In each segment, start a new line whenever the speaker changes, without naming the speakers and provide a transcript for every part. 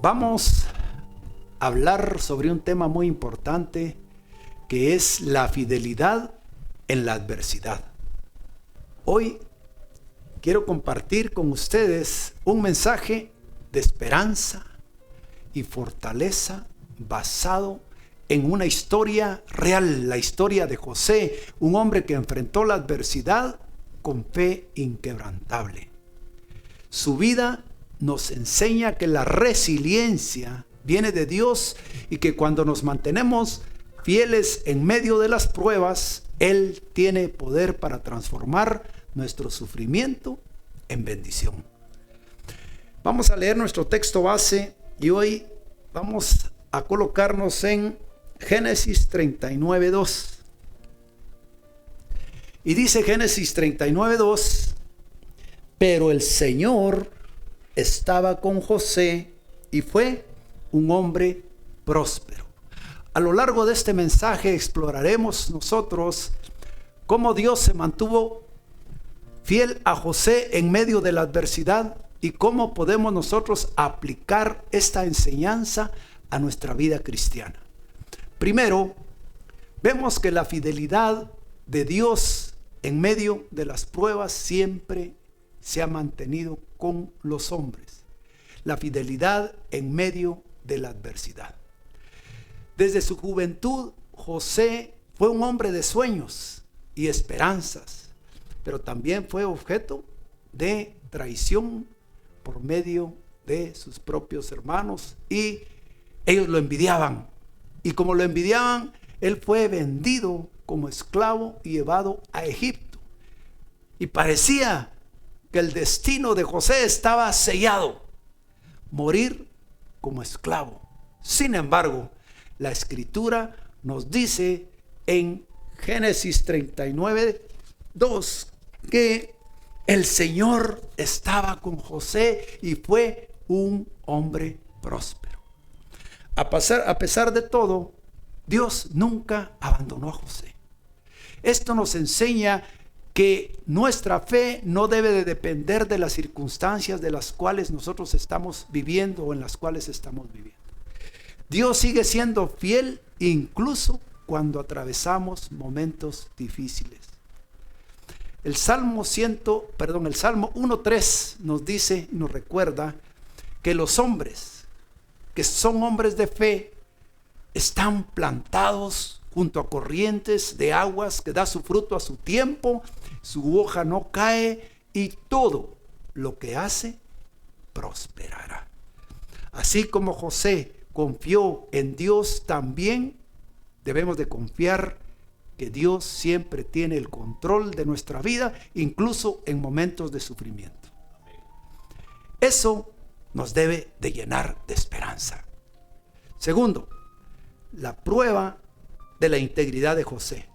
Vamos a hablar sobre un tema muy importante que es la fidelidad en la adversidad. Hoy quiero compartir con ustedes un mensaje de esperanza y fortaleza basado en una historia real, la historia de José, un hombre que enfrentó la adversidad con fe inquebrantable. Su vida nos enseña que la resiliencia viene de Dios y que cuando nos mantenemos fieles en medio de las pruebas, Él tiene poder para transformar nuestro sufrimiento en bendición. Vamos a leer nuestro texto base y hoy vamos a colocarnos en Génesis 39:2. Y dice Génesis 39:2: pero el Señor estaba con José y fue un hombre próspero. A lo largo de este mensaje exploraremos nosotros cómo Dios se mantuvo fiel a José en medio de la adversidad y cómo podemos nosotros aplicar esta enseñanza a nuestra vida cristiana. Primero, vemos que la fidelidad de Dios en medio de las pruebas siempre se ha mantenido con los hombres. La fidelidad en medio de la adversidad. Desde su juventud, José fue un hombre de sueños y esperanzas, pero también fue objeto de traición por medio de sus propios hermanos y ellos lo envidiaban. Y como lo envidiaban, él fue vendido como esclavo y llevado a Egipto. Y parecía que el destino de José estaba sellado, morir como esclavo. Sin embargo, la Escritura nos dice en Génesis 39:2 que el Señor estaba con José y fue un hombre próspero. A pesar de todo, Dios nunca abandonó a José. Esto nos enseña que nuestra fe no debe de depender de las circunstancias de las cuales nosotros estamos viviendo o en las cuales estamos viviendo. Dios sigue siendo fiel incluso cuando atravesamos momentos difíciles. El Salmo 1:3 nos dice, nos recuerda que los hombres que son hombres de fe están plantados junto a corrientes de aguas, que da su fruto a su tiempo, su hoja no cae y todo lo que hace prosperará. Así como José confió en Dios, también debemos de confiar que Dios siempre tiene el control de nuestra vida, incluso en momentos de sufrimiento. Eso nos debe de llenar de esperanza. Segundo, la prueba de la integridad de José.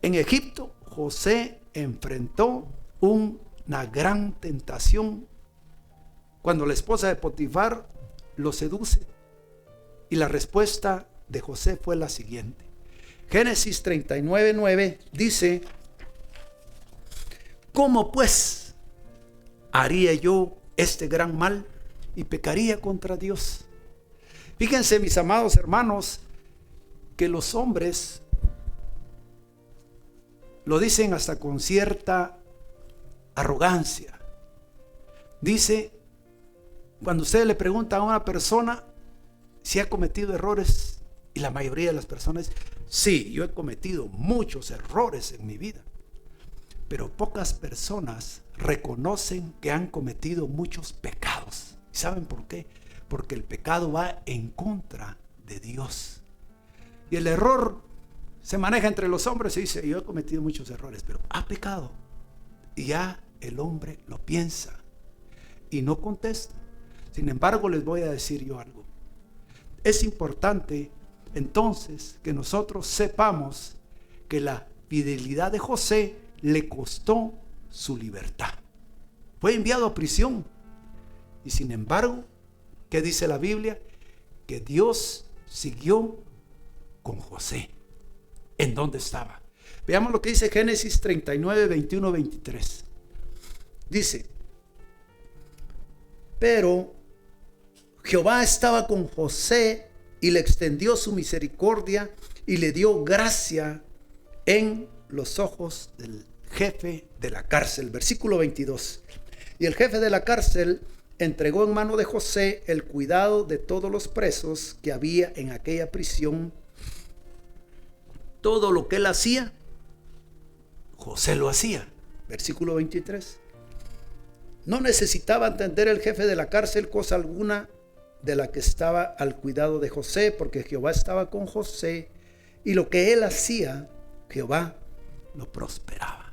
En Egipto, José enfrentó una gran tentación cuando la esposa de Potifar lo seduce. Y la respuesta de José fue la siguiente. Génesis 39:9 dice: ¿cómo pues haría yo este gran mal y pecaría contra Dios? Fíjense, mis amados hermanos, que los hombres lo dicen hasta con cierta arrogancia. Dice, cuando usted le pregunta a una persona si ha cometido errores, y la mayoría de las personas, sí, yo he cometido muchos errores en mi vida, pero pocas personas reconocen que han cometido muchos pecados. ¿Y saben por qué? Porque el pecado va en contra de Dios. Y el error se maneja entre los hombres y dice, yo he cometido muchos errores, pero ha pecado. Y ya el hombre lo piensa y no contesta. Sin embargo, les voy a decir yo algo. Es importante entonces que nosotros sepamos que la fidelidad de José le costó su libertad. Fue enviado a prisión. Y sin embargo, ¿qué dice la Biblia? Que Dios siguió con José. ¿En dónde estaba? Veamos lo que dice Génesis 39:21-23. Dice: pero Jehová estaba con José y le extendió su misericordia y le dio gracia en los ojos del jefe de la cárcel. Versículo 22. Y el jefe de la cárcel entregó en mano de José el cuidado de todos los presos que había en aquella prisión. Todo lo que él hacía, José lo hacía. Versículo 23. No necesitaba entender el jefe de la cárcel cosa alguna de la que estaba al cuidado de José, porque Jehová estaba con José, y lo que él hacía, Jehová lo prosperaba.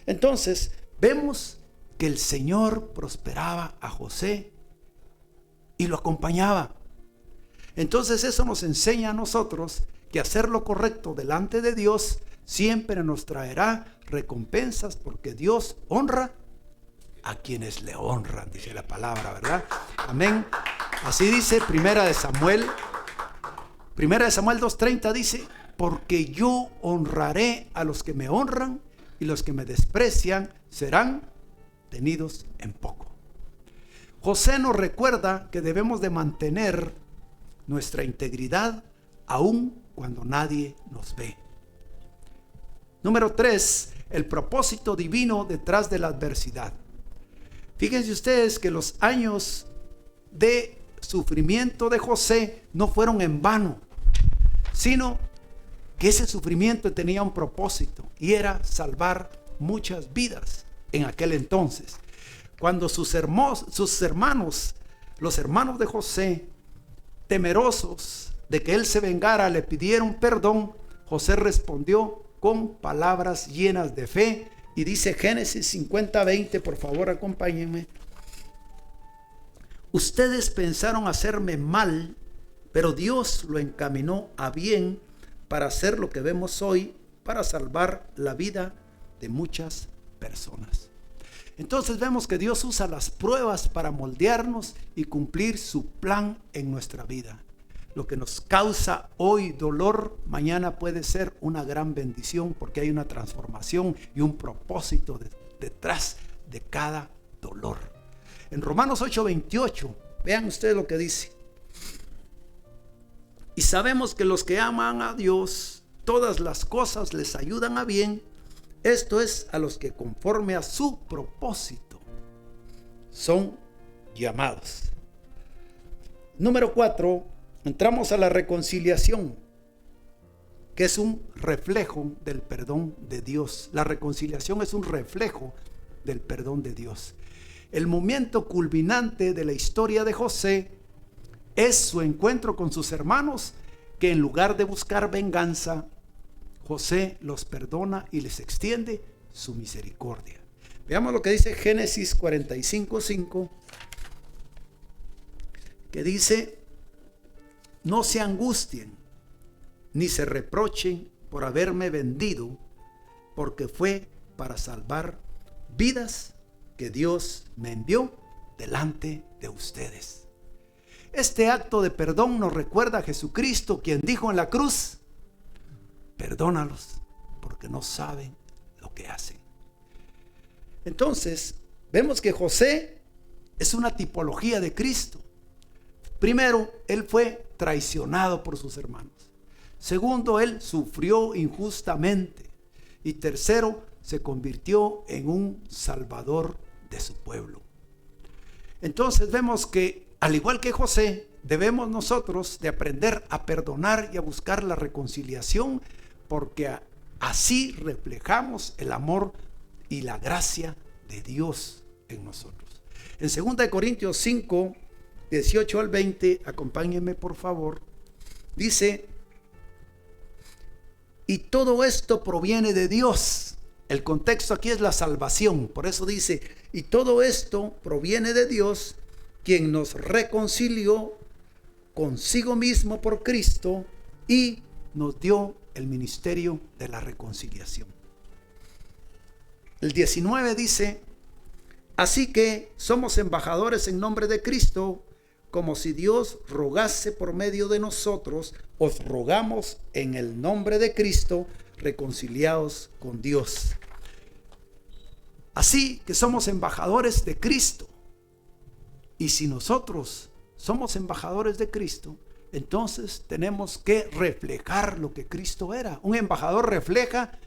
Entonces, vemos que el Señor prosperaba a José y lo acompañaba. Entonces, eso nos enseña a nosotros que hacer lo correcto delante de Dios siempre nos traerá recompensas, porque Dios honra a quienes le honran, dice la palabra, ¿verdad? Amén. Así dice Primera de Samuel 2:30, dice: porque yo honraré a los que me honran, y los que me desprecian serán tenidos en poco. José nos recuerda que debemos de mantener nuestra integridad aun cuando nadie nos ve. Número 3, el propósito divino detrás de la adversidad. Fíjense ustedes que los años de sufrimiento de José no fueron en vano, sino que ese sufrimiento tenía un propósito, y era salvar muchas vidas en aquel entonces. Cuando sus hermanos, los hermanos de José, temerosos de que él se vengara, le pidieron perdón, José respondió con palabras llenas de fe. Y dice Génesis 50:20, por favor acompáñenme. Ustedes pensaron hacerme mal, pero Dios lo encaminó a bien para hacer lo que vemos hoy, para salvar la vida de muchas personas. Entonces vemos que Dios usa las pruebas para moldearnos y cumplir su plan en nuestra vida. Lo que nos causa hoy dolor, mañana puede ser una gran bendición, porque hay una transformación y un propósito detrás de cada dolor. En Romanos 8:28, vean ustedes lo que dice. Y sabemos que los que aman a Dios, todas las cosas les ayudan a bien. Esto es, a los que conforme a su propósito son llamados. Número 4. Entramos a la reconciliación, que es un reflejo del perdón de Dios. La reconciliación es un reflejo del perdón de Dios. El momento culminante de la historia de José es su encuentro con sus hermanos, que en lugar de buscar venganza, José los perdona y les extiende su misericordia. Veamos lo que dice Génesis 45:5, que dice: no se angustien ni se reprochen por haberme vendido, porque fue para salvar vidas que Dios me envió delante de ustedes. Este acto de perdón nos recuerda a Jesucristo, quien dijo en la cruz: perdónalos porque no saben lo que hacen. Entonces, vemos que José es una tipología de Cristo. Primero, él fue traicionado por sus hermanos. Segundo, él sufrió injustamente. Y tercero, se convirtió en un salvador de su pueblo. Entonces vemos que, al igual que José, debemos nosotros de aprender a perdonar y a buscar la reconciliación, porque así reflejamos el amor y la gracia de Dios en nosotros. En 2 Corintios 5, 18 al 20, acompáñenme por favor, dice: y todo esto proviene de Dios. El contexto aquí es la salvación, por eso dice: y todo esto proviene de Dios, quien nos reconcilió consigo mismo por Cristo y nos dio el ministerio de la reconciliación. El 19 dice: así que somos embajadores en nombre de Cristo, como si Dios rogase por medio de nosotros. Os rogamos en el nombre de Cristo, reconciliados con Dios. Así que somos embajadores de Cristo. Y si nosotros somos embajadores de Cristo, entonces tenemos que reflejar lo que Cristo era. Un embajador refleja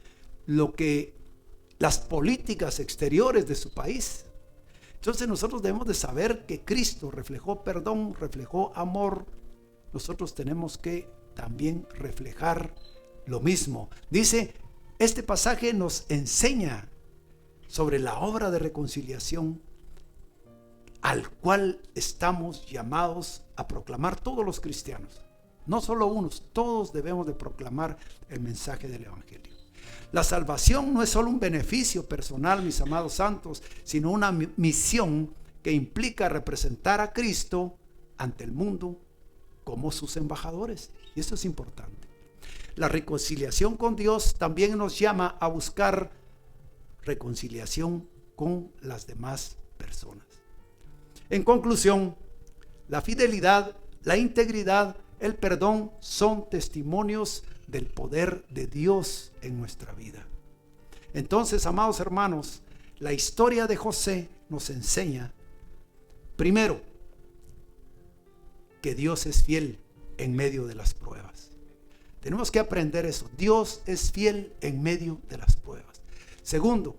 lo que las políticas exteriores de su país. Entonces nosotros debemos de saber que Cristo reflejó perdón, reflejó amor. Nosotros tenemos que también reflejar lo mismo. Dice, este pasaje nos enseña sobre la obra de reconciliación al cual estamos llamados a proclamar todos los cristianos. No solo unos, todos debemos de proclamar el mensaje del Evangelio. La salvación no es solo un beneficio personal, mis amados santos, sino una misión que implica representar a Cristo ante el mundo como sus embajadores. Y eso es importante. La reconciliación con Dios también nos llama a buscar reconciliación con las demás personas. En conclusión, la fidelidad, la integridad, el perdón son testimonios del poder de Dios en nuestra vida. Entonces, amados hermanos, la historia de José nos enseña, primero, que Dios es fiel en medio de las pruebas. Tenemos que aprender eso. Dios es fiel en medio de las pruebas. Segundo,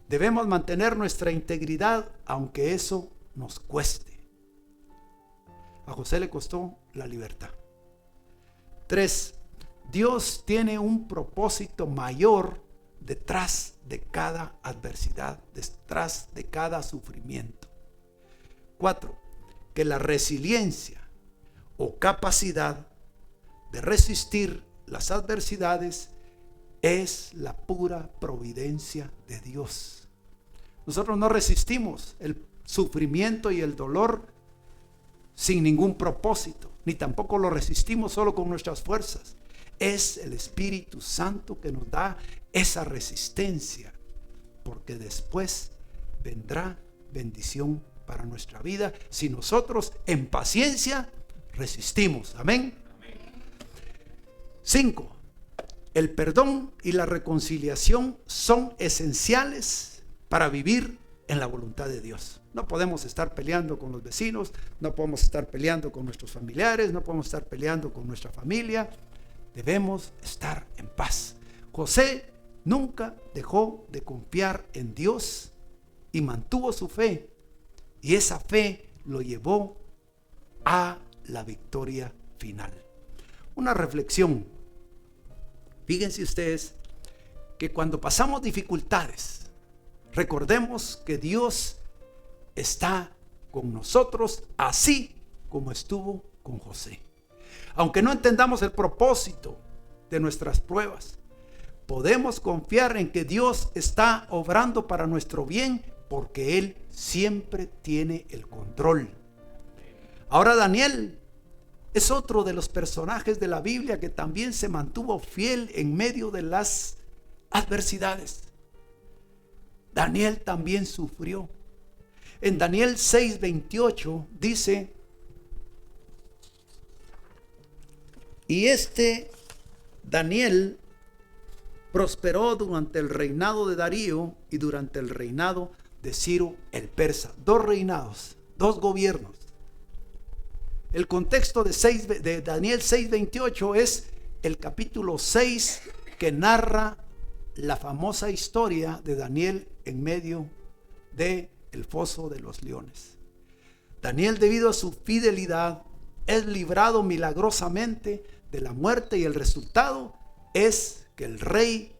debemos mantener nuestra integridad aunque eso nos cueste. A José le costó la libertad. 3. Dios tiene un propósito mayor detrás de cada adversidad, detrás de cada sufrimiento. 4. Que la resiliencia o capacidad de resistir las adversidades es la pura providencia de Dios. Nosotros no resistimos el sufrimiento y el dolor sin ningún propósito, ni tampoco lo resistimos solo con nuestras fuerzas. Es el Espíritu Santo que nos da esa resistencia, porque después vendrá bendición para nuestra vida si nosotros en paciencia resistimos. Amén. 5. El perdón y la reconciliación son esenciales para vivir en la voluntad de Dios. No podemos estar peleando con los vecinos, no podemos estar peleando con nuestros familiares, no podemos estar peleando con nuestra familia. Debemos estar en paz. José nunca dejó de confiar en Dios y mantuvo su fe, y esa fe lo llevó a la victoria final. Una reflexión. Fíjense ustedes que cuando pasamos dificultades, recordemos que Dios está con nosotros así como estuvo con José. Aunque no entendamos el propósito de nuestras pruebas, podemos confiar en que Dios está obrando para nuestro bien, porque Él siempre tiene el control. Ahora Daniel es otro de los personajes de la Biblia que también se mantuvo fiel en medio de las adversidades. Daniel también sufrió. En Daniel 6:28 dice: y Daniel prosperó durante el reinado de Darío y durante el reinado de Ciro el persa. 2 reinados, 2 gobiernos. El contexto de Daniel 6:28 es el capítulo 6 que narra la famosa historia de Daniel en medio del foso de los leones. Daniel, debido a su fidelidad, es librado milagrosamente de la muerte, y el resultado es que el rey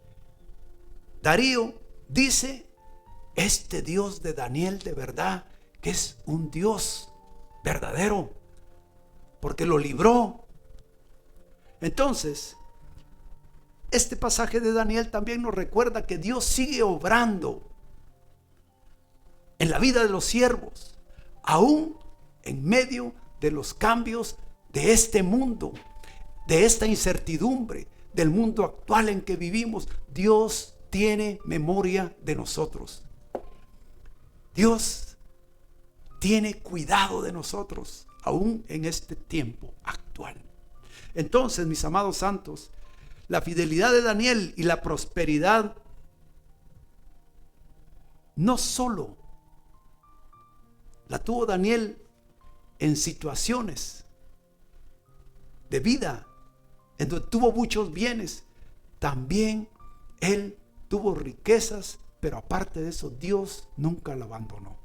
Darío dice: este Dios de Daniel de verdad que es un Dios verdadero, porque lo libró. Entonces, este pasaje de Daniel también nos recuerda que Dios sigue obrando en la vida de los siervos, aún en medio de los cambios de este mundo, de esta incertidumbre, del mundo actual en que vivimos. Dios tiene memoria de nosotros. Dios tiene cuidado de nosotros, aún en este tiempo actual. Entonces, mis amados santos, la fidelidad de Daniel y la prosperidad no solo la tuvo Daniel en situaciones de vida, en donde tuvo muchos bienes, también él tuvo riquezas, pero aparte de eso, Dios nunca lo abandonó.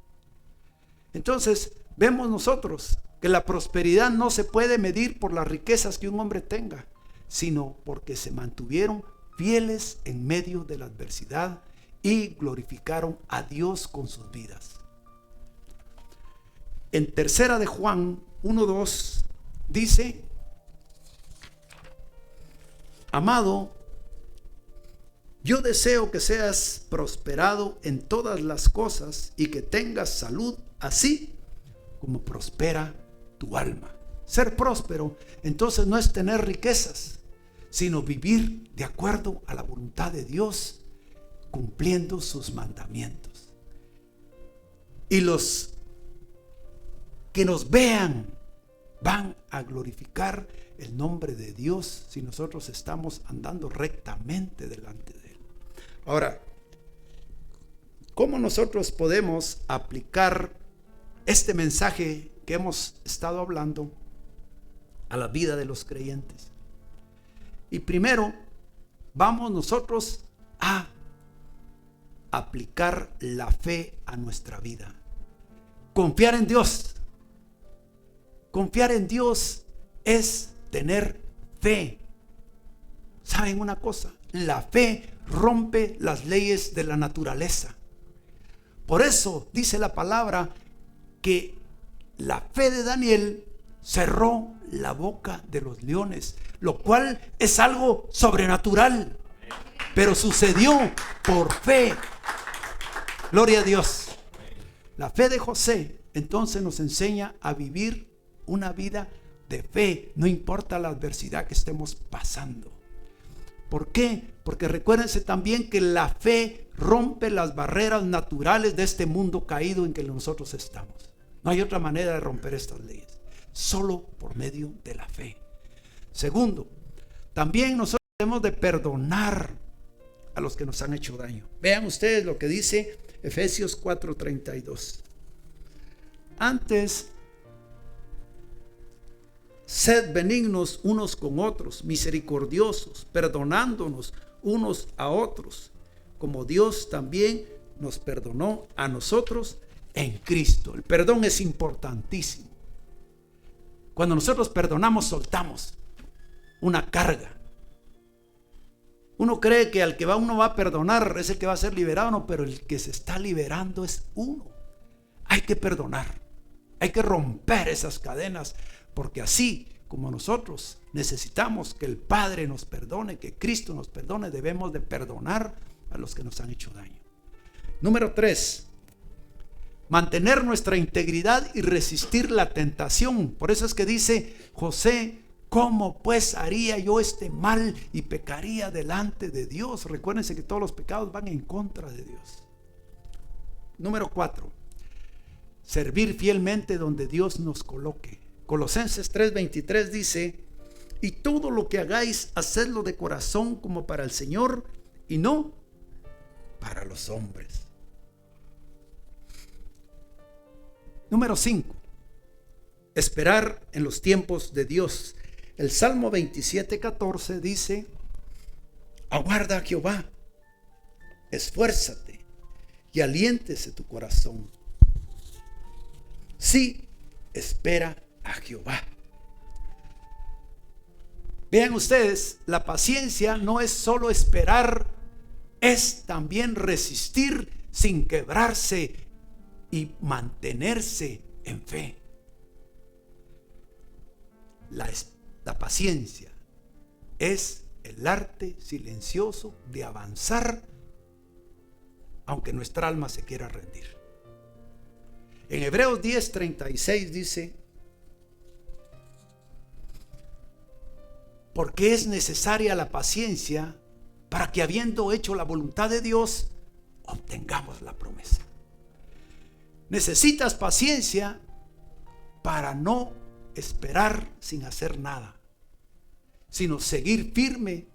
Entonces, vemos nosotros que la prosperidad no se puede medir por las riquezas que un hombre tenga, sino porque se mantuvieron fieles en medio de la adversidad y glorificaron a Dios con sus vidas. En tercera de Juan 1:2 dice: amado, yo deseo que seas prosperado en todas las cosas y que tengas salud, así como prospera tu alma. Ser próspero, entonces, no es tener riquezas, sino vivir de acuerdo a la voluntad de Dios, cumpliendo sus mandamientos. Y los que nos vean van a glorificar el nombre de Dios si nosotros estamos andando rectamente delante de Él. Ahora, ¿cómo nosotros podemos aplicar este mensaje que hemos estado hablando a la vida de los creyentes? Y primero, vamos nosotros a aplicar la fe a nuestra vida. Confiar en Dios. Confiar en Dios es tener fe. ¿Saben una cosa? La fe rompe las leyes de la naturaleza. Por eso dice la palabra que la fe de Daniel cerró la boca de los leones, lo cual es algo sobrenatural, pero sucedió por fe. Gloria a Dios. La fe de José entonces nos enseña a vivir una vida de fe, no importa la adversidad que estemos pasando. ¿Por qué? Porque recuérdense también que la fe rompe las barreras naturales de este mundo caído en que nosotros estamos. No hay otra manera de romper estas leyes, solo por medio de la fe. Segundo, también nosotros debemos de perdonar a los que nos han hecho daño. Vean ustedes lo que dice Efesios 4:32. Antes, sed benignos unos con otros, misericordiosos, perdonándonos unos a otros, como Dios también nos perdonó a nosotros en Cristo. El perdón es importantísimo. Cuando nosotros perdonamos, soltamos una carga. Uno cree que al que uno va a perdonar es el que va a ser liberado, no, pero el que se está liberando es uno. Hay que perdonar, hay que romper esas cadenas, porque así como nosotros necesitamos que el Padre nos perdone, que Cristo nos perdone, debemos de perdonar a los que nos han hecho daño. Número 3, mantener nuestra integridad y resistir la tentación. Por eso es que dice José: ¿cómo pues haría yo este mal y pecaría delante de Dios? Recuérdense que todos los pecados van en contra de Dios. Número 4, servir fielmente donde Dios nos coloque. Colosenses 3:23 dice: y todo lo que hagáis, hacedlo de corazón como para el Señor y no para los hombres. Número 5, esperar en los tiempos de Dios. El Salmo 27:14 dice: aguarda a Jehová, esfuérzate y aliéntese tu corazón. Sí, espera a Jehová. Vean ustedes, la paciencia no es solo esperar, es también resistir sin quebrarse y mantenerse en fe. La paciencia es el arte silencioso de avanzar aunque nuestra alma se quiera rendir. En Hebreos 10:36 dice: porque es necesaria la paciencia para que, habiendo hecho la voluntad de Dios, obtengamos la promesa. Necesitas paciencia para no esperar sin hacer nada, sino seguir firme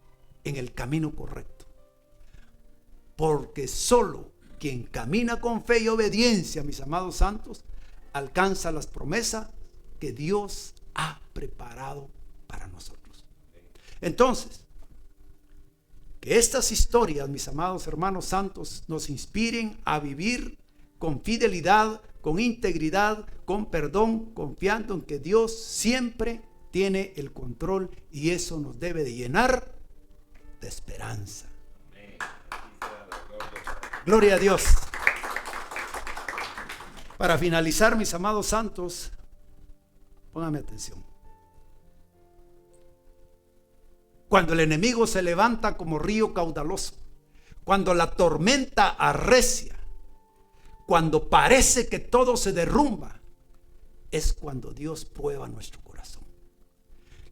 en el camino correcto. Porque solo quien camina con fe y obediencia, mis amados santos, alcanza las promesas que Dios ha preparado para nosotros. Entonces, que estas historias, mis amados hermanos santos, nos inspiren a vivir con fidelidad, con integridad, con perdón, confiando en que Dios siempre tiene el control, y eso nos debe de llenar de esperanza. Gloria a Dios. Para finalizar, mis amados santos, póngame atención. Cuando el enemigo se levanta como río caudaloso, cuando la tormenta arrecia, cuando parece que todo se derrumba, es cuando Dios prueba nuestro corazón.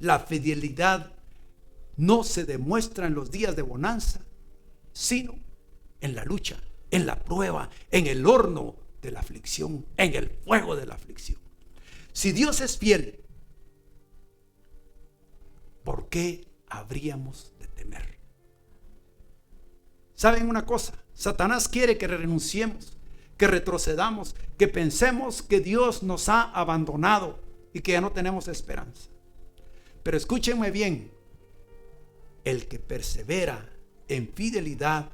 La fidelidad no se demuestra en los días de bonanza, sino en la lucha, en la prueba, en el horno de la aflicción, en el fuego de la aflicción. Si Dios es fiel, ¿por qué habríamos de temer? ¿Saben una cosa? Satanás quiere que renunciemos, que retrocedamos, que pensemos que Dios nos ha abandonado y que ya no tenemos esperanza. Pero escúchenme bien, el que persevera en fidelidad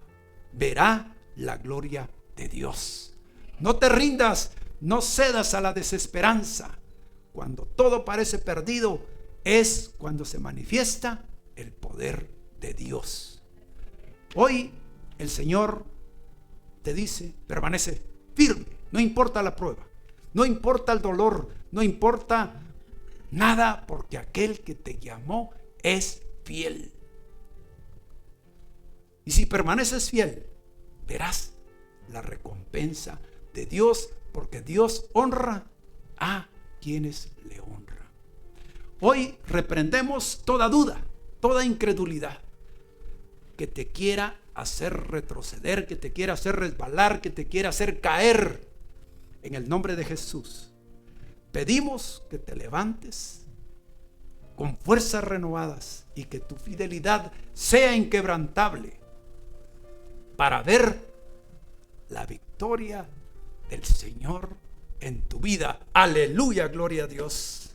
verá la gloria de Dios. No te rindas, no cedas a la desesperanza. Cuando todo parece perdido, es cuando se manifiesta el poder de Dios. Hoy el Señor te dice, permanece firme, no importa la prueba, no importa el dolor, no importa nada, porque aquel que te llamó es fiel. Y si permaneces fiel, verás la recompensa de Dios, porque Dios honra a quienes le honran. Hoy reprendemos toda duda, toda incredulidad que te quiera hacer retroceder, que te quiera hacer resbalar, que te quiera hacer caer. En el nombre de Jesús pedimos que te levantes con fuerzas renovadas y que tu fidelidad sea inquebrantable para ver la victoria del Señor en tu vida. Aleluya, gloria a Dios.